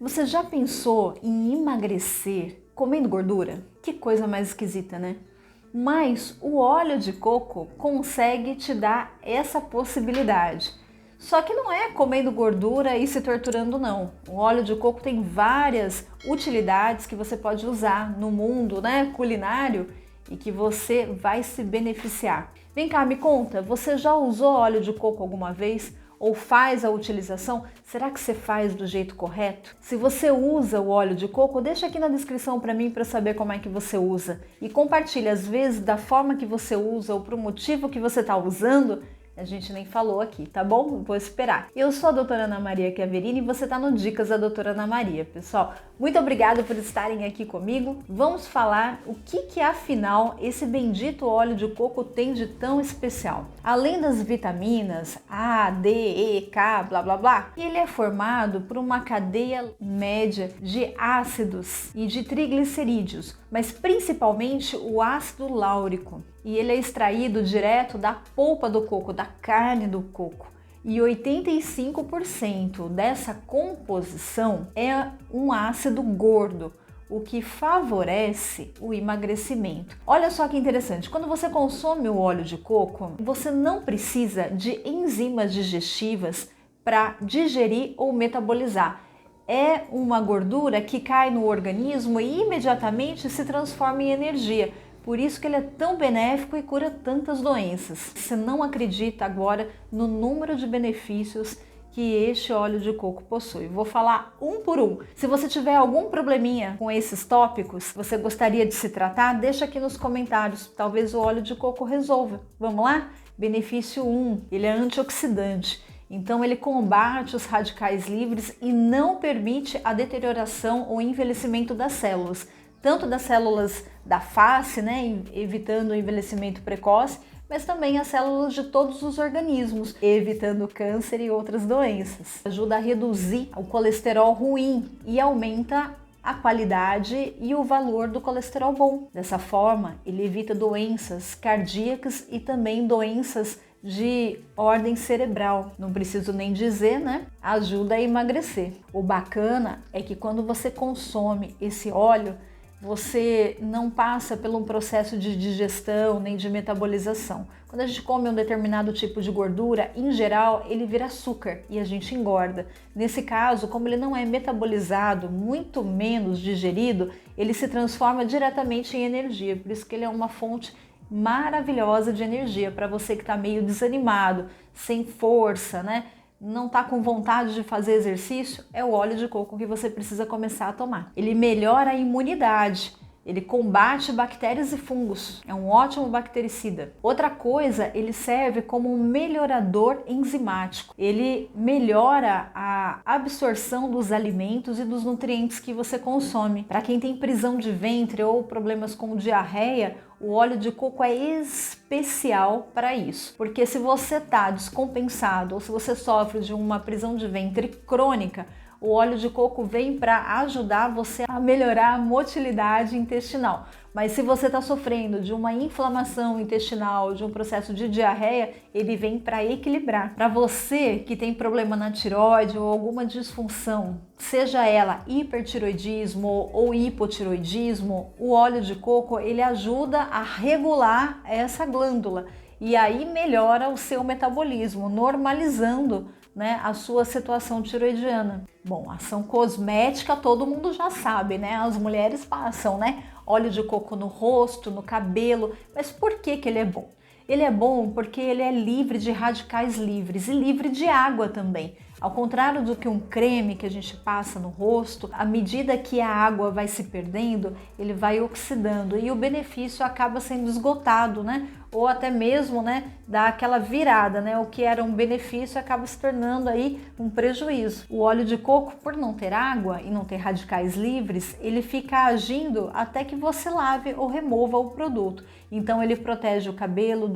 Você já pensou em emagrecer comendo gordura? Que coisa mais esquisita, né? Mas o óleo de coco consegue te dar essa possibilidade. Só que não é comendo gordura e se torturando, não. O óleo de coco tem várias utilidades que você pode usar no mundo, culinário, e que você vai se beneficiar. Vem cá, me conta, você já usou óleo de coco alguma vez? Ou faz a utilização? Será que você faz do jeito correto? Se você usa o óleo de coco, deixa aqui na descrição para mim para saber como é que você usa. E compartilha, às vezes, da forma que você usa ou pro motivo que você está usando. A gente nem falou aqui, tá bom? Vou esperar. Eu sou a doutora Ana Maria Chiaverini e você tá no Dicas da Doutora Ana Maria. Pessoal, muito obrigada por estarem aqui comigo. Vamos falar o que afinal esse bendito óleo de coco tem de tão especial. Além das vitaminas A, D, E, K, blá blá blá, ele é formado por uma cadeia média de ácidos e de triglicerídeos, mas principalmente o ácido láurico. E ele é extraído direto da polpa do coco, da carne do coco. E 85% dessa composição é um ácido gordo, o que favorece o emagrecimento. Olha só que interessante, quando você consome o óleo de coco, você não precisa de enzimas digestivas para digerir ou metabolizar. É uma gordura que cai no organismo e imediatamente se transforma em energia. Por isso que ele é tão benéfico e cura tantas doenças. Você não acredita agora no número de benefícios que este óleo de coco possui. Vou falar um por um. Se você tiver algum probleminha com esses tópicos, você gostaria de se tratar, deixa aqui nos comentários. Talvez o óleo de coco resolva. Vamos lá? Benefício 1, ele é antioxidante. Então ele combate os radicais livres e não permite a deterioração ou envelhecimento das células. Tanto das células da face, evitando o envelhecimento precoce, mas também as células de todos os organismos, evitando câncer e outras doenças. Ajuda a reduzir o colesterol ruim e aumenta a qualidade e o valor do colesterol bom. Dessa forma, ele evita doenças cardíacas e também doenças de ordem cerebral. Não preciso nem dizer, Ajuda a emagrecer. O bacana é que quando você consome esse óleo, você não passa por um processo de digestão nem de metabolização. Quando a gente come um determinado tipo de gordura, em geral, ele vira açúcar e a gente engorda. Nesse caso, como ele não é metabolizado, muito menos digerido, ele se transforma diretamente em energia. Por isso que ele é uma fonte maravilhosa de energia para você que está meio desanimado, sem força, não está com vontade de fazer exercício, é o óleo de coco que você precisa começar a tomar. Ele melhora a imunidade, ele combate bactérias e fungos, é um ótimo bactericida. Outra coisa, ele serve como um melhorador enzimático. Ele melhora a absorção dos alimentos e dos nutrientes que você consome. Para quem tem prisão de ventre ou problemas com diarreia, o óleo de coco é especial para isso, porque se você está descompensado ou se você sofre de uma prisão de ventre crônica, o óleo de coco vem para ajudar você a melhorar a motilidade intestinal. Mas se você está sofrendo de uma inflamação intestinal, de um processo de diarreia, ele vem para equilibrar. Para você que tem problema na tireoide ou alguma disfunção, seja ela hipertiroidismo ou hipotiroidismo, o óleo de coco ele ajuda a regular essa glândula e aí melhora o seu metabolismo, normalizando a sua situação tiroidiana. Bom, ação cosmética todo mundo já sabe, As mulheres passam, óleo de coco no rosto, no cabelo, mas por que ele é bom? Ele é bom porque ele é livre de radicais livres e livre de água também. Ao contrário do que um creme que a gente passa no rosto, à medida que a água vai se perdendo, ele vai oxidando e o benefício acaba sendo esgotado, Ou até mesmo, dá aquela virada, O que era um benefício acaba se tornando aí um prejuízo. O óleo de coco, por não ter água e não ter radicais livres, ele fica agindo até que você lave ou remova o produto. Então ele protege o cabelo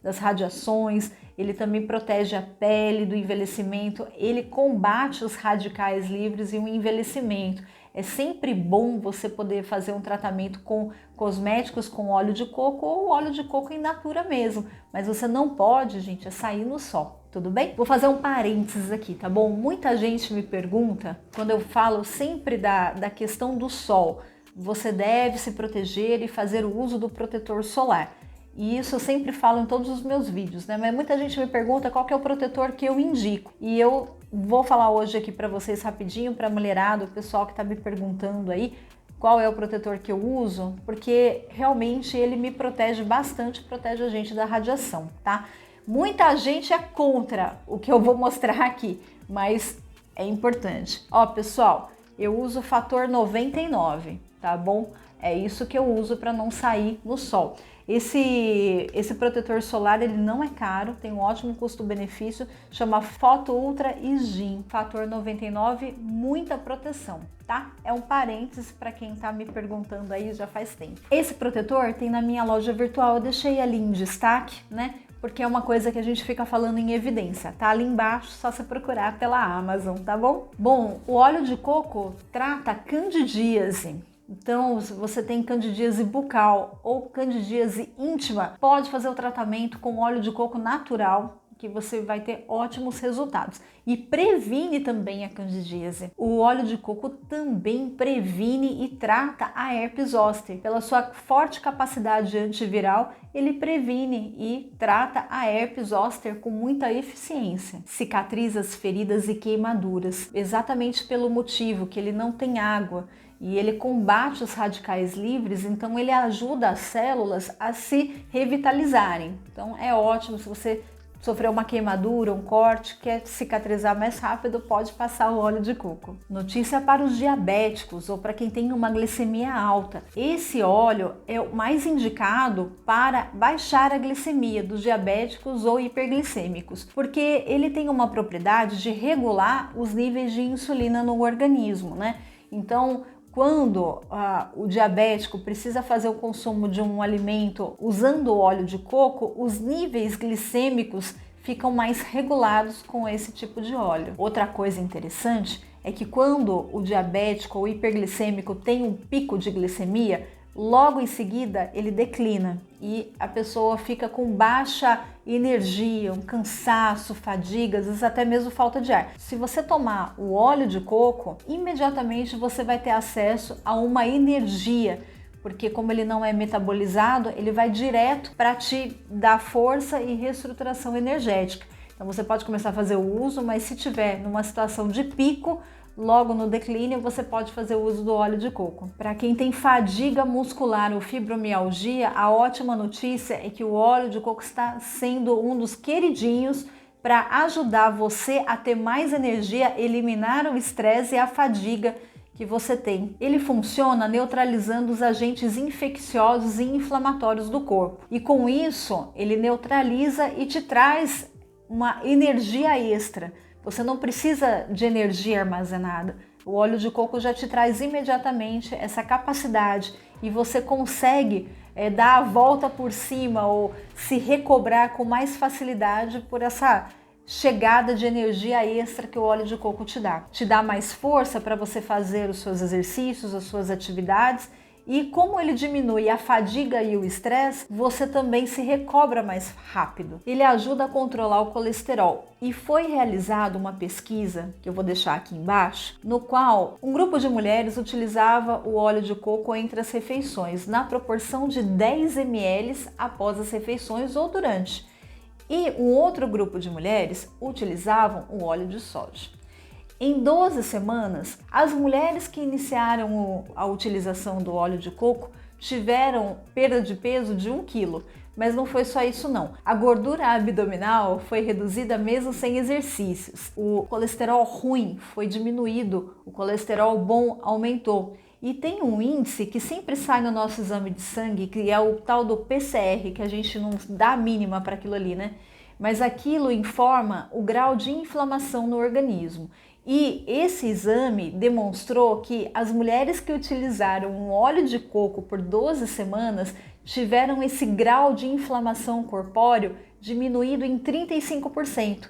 das radiações, ele também protege a pele do envelhecimento, ele combate os radicais livres e o envelhecimento. É sempre bom você poder fazer um tratamento com cosméticos com óleo de coco ou óleo de coco in natura mesmo, mas você não pode, gente, sair no sol. Tudo bem? Vou fazer um parênteses aqui, tá bom? Muita gente me pergunta, quando eu falo sempre da questão do sol, você deve se proteger e fazer o uso do protetor solar. E isso eu sempre falo em todos os meus vídeos, né? Mas muita gente me pergunta qual que é o protetor que eu indico. E eu vou falar hoje aqui para vocês rapidinho, para a mulherada, o pessoal que tá me perguntando aí, qual é o protetor que eu uso, porque realmente ele me protege bastante, protege a gente da radiação, tá? Muita gente é contra o que eu vou mostrar aqui, mas é importante. Ó, pessoal, eu uso o fator 99, tá bom? É isso que eu uso para não sair no sol. Esse protetor solar, ele não é caro, tem um ótimo custo-benefício, chama Photo Ultra Skin, fator 99, muita proteção, tá? É um parênteses para quem tá me perguntando aí já faz tempo. Esse protetor tem na minha loja virtual, eu deixei ali em destaque, né? Porque é uma coisa que a gente fica falando em evidência, tá ali embaixo, só você procurar pela Amazon, tá bom? Bom, o óleo de coco trata candidíase. Então, se você tem candidíase bucal ou candidíase íntima, pode fazer o tratamento com óleo de coco natural, que você vai ter ótimos resultados. E previne também a candidíase. O óleo de coco também previne e trata a herpes zoster. Pela sua forte capacidade antiviral, ele previne e trata a herpes zoster com muita eficiência. Cicatriza as feridas e queimaduras, exatamente pelo motivo que ele não tem água. E ele combate os radicais livres, então ele ajuda as células a se revitalizarem. Então é ótimo se você sofreu uma queimadura, um corte, quer cicatrizar mais rápido, pode passar o óleo de coco. Notícia para os diabéticos ou para quem tem uma glicemia alta. Esse óleo é o mais indicado para baixar a glicemia dos diabéticos ou hiperglicêmicos, porque ele tem uma propriedade de regular os níveis de insulina no organismo, né? Então, quando o diabético precisa fazer o consumo de um alimento usando o óleo de coco, os níveis glicêmicos ficam mais regulados com esse tipo de óleo. Outra coisa interessante é que quando o diabético ou hiperglicêmico tem um pico de glicemia, logo em seguida ele declina e a pessoa fica com baixa energia, um cansaço, fadiga, às vezes até mesmo falta de ar. Se você tomar o óleo de coco, imediatamente você vai ter acesso a uma energia, porque como ele não é metabolizado, ele vai direto para te dar força e reestruturação energética. Então você pode começar a fazer o uso, mas se tiver numa situação de pico, logo no declínio, você pode fazer o uso do óleo de coco. Para quem tem fadiga muscular ou fibromialgia, a ótima notícia é que o óleo de coco está sendo um dos queridinhos para ajudar você a ter mais energia, eliminar o estresse e a fadiga que você tem. Ele funciona neutralizando os agentes infecciosos e inflamatórios do corpo. E com isso, ele neutraliza e te traz uma energia extra. Você não precisa de energia armazenada. O óleo de coco já te traz imediatamente essa capacidade e você consegue dar a volta por cima ou se recobrar com mais facilidade por essa chegada de energia extra que o óleo de coco te dá. Te dá mais força para você fazer os seus exercícios, as suas atividades. E como ele diminui a fadiga e o estresse, você também se recobra mais rápido. Ele ajuda a controlar o colesterol. E foi realizada uma pesquisa, que eu vou deixar aqui embaixo, no qual um grupo de mulheres utilizava o óleo de coco entre as refeições, na proporção de 10 ml após as refeições ou durante. E um outro grupo de mulheres utilizavam o óleo de soja. Em 12 semanas, as mulheres que iniciaram a utilização do óleo de coco tiveram perda de peso de 1 kg, mas não foi só isso não. A gordura abdominal foi reduzida mesmo sem exercícios. O colesterol ruim foi diminuído, o colesterol bom aumentou. E tem um índice que sempre sai no nosso exame de sangue, que é o tal do PCR, que a gente não dá a mínima para aquilo ali, né? Mas aquilo informa o grau de inflamação no organismo. E esse exame demonstrou que as mulheres que utilizaram um óleo de coco por 12 semanas tiveram esse grau de inflamação corpóreo diminuído em 35%.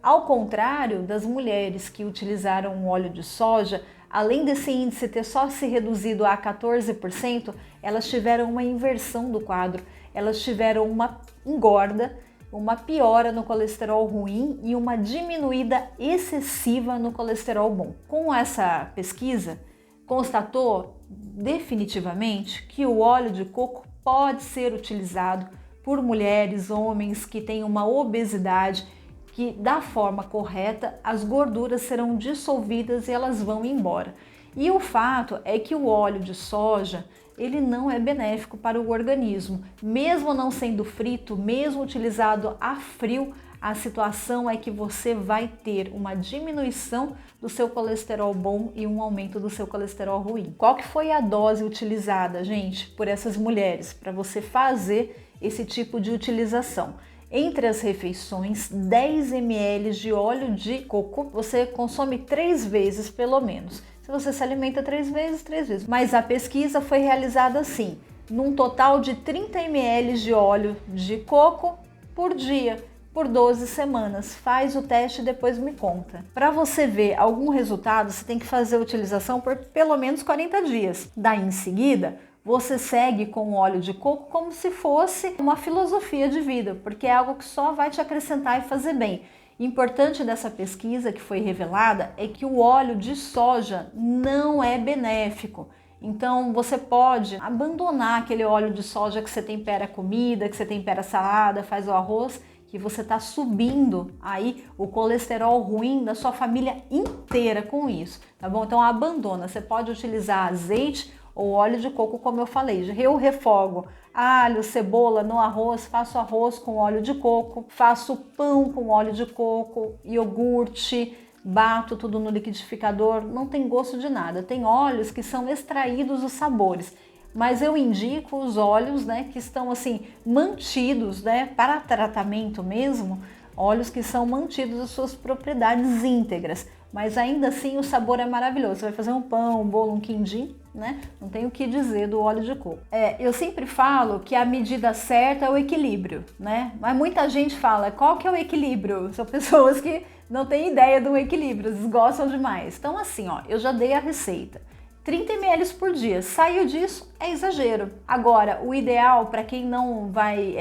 Ao contrário das mulheres que utilizaram um óleo de soja, além desse índice ter só se reduzido a 14%, elas tiveram uma inversão do quadro, elas tiveram uma engorda uma piora no colesterol ruim e uma diminuída excessiva no colesterol bom. Com essa pesquisa, constatou definitivamente que o óleo de coco pode ser utilizado por mulheres, homens que têm uma obesidade, que da forma correta as gorduras serão dissolvidas e elas vão embora. E o fato é que o óleo de soja, ele não é benéfico para o organismo. Mesmo não sendo frito, mesmo utilizado a frio, a situação é que você vai ter uma diminuição do seu colesterol bom e um aumento do seu colesterol ruim. Qual que foi a dose utilizada, gente, por essas mulheres para você fazer esse tipo de utilização? Entre as refeições, 10 ml de óleo de coco você consome 3 vezes pelo menos. Se você se alimenta 3 vezes, 3 vezes. Mas a pesquisa foi realizada assim, num total de 30 ml de óleo de coco por dia, por 12 semanas. Faz o teste e depois me conta. Para você ver algum resultado, você tem que fazer a utilização por pelo menos 40 dias. Daí em seguida, você segue com o óleo de coco como se fosse uma filosofia de vida, porque é algo que só vai te acrescentar e fazer bem. Importante dessa pesquisa que foi revelada é que o óleo de soja não é benéfico. Então você pode abandonar aquele óleo de soja que você tempera a comida, que você tempera a salada, faz o arroz, que você está subindo aí o colesterol ruim da sua família inteira com isso, tá bom? Então abandona, você pode utilizar azeite ou óleo de coco, como eu falei. Eu refogo alho, cebola no arroz, faço arroz com óleo de coco, faço pão com óleo de coco, iogurte, bato tudo no liquidificador, não tem gosto de nada. Tem óleos que são extraídos os sabores, mas eu indico os óleos, né, que estão assim mantidos, né, para tratamento mesmo, óleos que são mantidos as suas propriedades íntegras. Mas ainda assim o sabor é maravilhoso. Você vai fazer um pão, um bolo, um quindim, né? Não tem o que dizer do óleo de coco. Eu sempre falo que a medida certa é o equilíbrio, né? Mas muita gente fala, qual que é o equilíbrio? São pessoas que não têm ideia do equilíbrio, eles gostam demais. Então assim, ó, eu já dei a receita. 30 ml por dia, saiu disso, é exagero. Agora, o ideal para quem não vai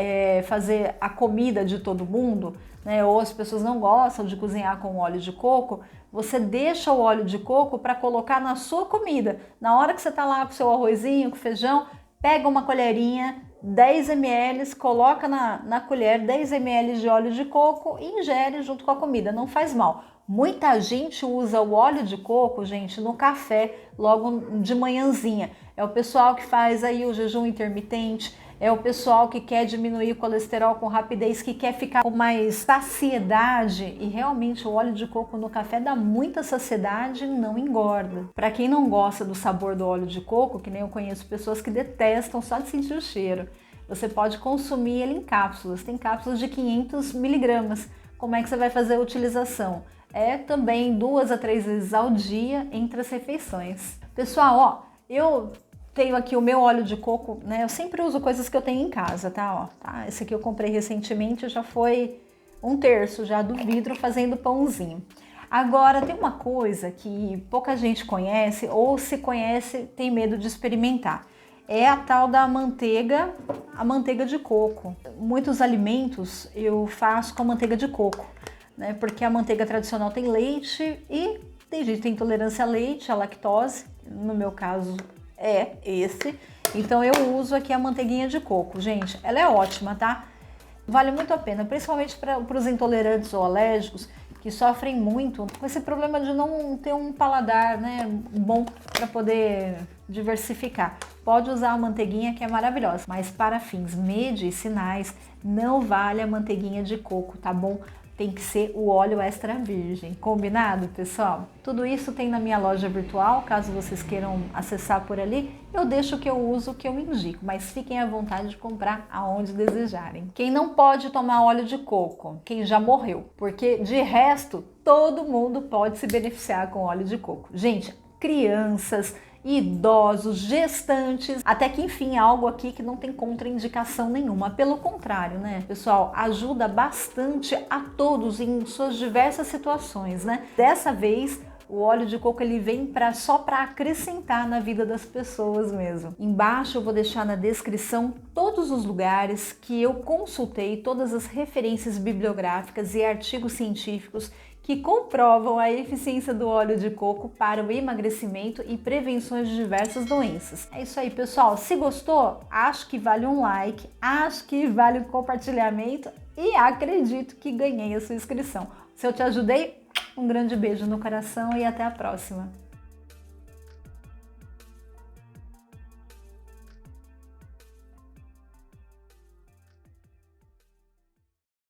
fazer a comida de todo mundo, né, ou as pessoas não gostam de cozinhar com óleo de coco, você deixa o óleo de coco para colocar na sua comida. Na hora que você está lá com o seu arrozinho, com feijão, pega uma colherinha, 10 ml, coloca na colher 10 ml de óleo de coco e ingere junto com a comida, não faz mal. Muita gente usa o óleo de coco, gente, no café logo de manhãzinha. É o pessoal que faz aí o jejum intermitente, é o pessoal que quer diminuir o colesterol com rapidez, que quer ficar com mais saciedade, e realmente o óleo de coco no café dá muita saciedade e não engorda. Para quem não gosta do sabor do óleo de coco, que nem eu conheço pessoas que detestam só de sentir o cheiro, você pode consumir ele em cápsulas, tem cápsulas de 500 miligramas. Como é que você vai fazer a utilização? É também 2 a 3 vezes ao dia entre as refeições. Pessoal, ó, eu tenho aqui o meu óleo de coco, né? Eu sempre uso coisas que eu tenho em casa, tá? Ó, tá? Esse aqui eu comprei recentemente, já foi 1/3 já do vidro fazendo pãozinho. Agora, tem uma coisa que pouca gente conhece, ou se conhece, tem medo de experimentar. É a tal da manteiga, a manteiga de coco. Muitos alimentos eu faço com manteiga de coco, né? Porque a manteiga tradicional tem leite e tem gente que tem intolerância a leite, a lactose. No meu caso é esse. Então eu uso aqui a manteiguinha de coco. Gente, ela é ótima, tá? Vale muito a pena, principalmente para os intolerantes ou alérgicos que sofrem muito com esse problema de não ter um paladar, né, bom para poder diversificar. Pode usar a manteiguinha, que é maravilhosa, mas para fins medicinais não vale a manteiguinha de coco, tá bom? Tem que ser o óleo extra virgem. Combinado, pessoal? Tudo isso tem na minha loja virtual, caso vocês queiram acessar por ali. Eu deixo o que eu uso, o que eu indico, mas fiquem à vontade de comprar aonde desejarem. Quem não pode tomar óleo de coco? Quem já morreu, porque de resto, todo mundo pode se beneficiar com óleo de coco. Gente, crianças, idosos, gestantes, até que enfim, algo aqui que não tem contraindicação nenhuma. Pelo contrário, né, pessoal, ajuda bastante a todos em suas diversas situações, né? Dessa vez, O óleo de coco ele vem só para acrescentar na vida das pessoas mesmo. Embaixo eu vou deixar na descrição todos os lugares que eu consultei, todas as referências bibliográficas e artigos científicos que comprovam a eficiência do óleo de coco para o emagrecimento e prevenções de diversas doenças. É isso aí, pessoal. Se gostou, acho que vale um like, acho que vale um compartilhamento e acredito que ganhei a sua inscrição. Se eu te ajudei, um grande beijo no coração e até a próxima.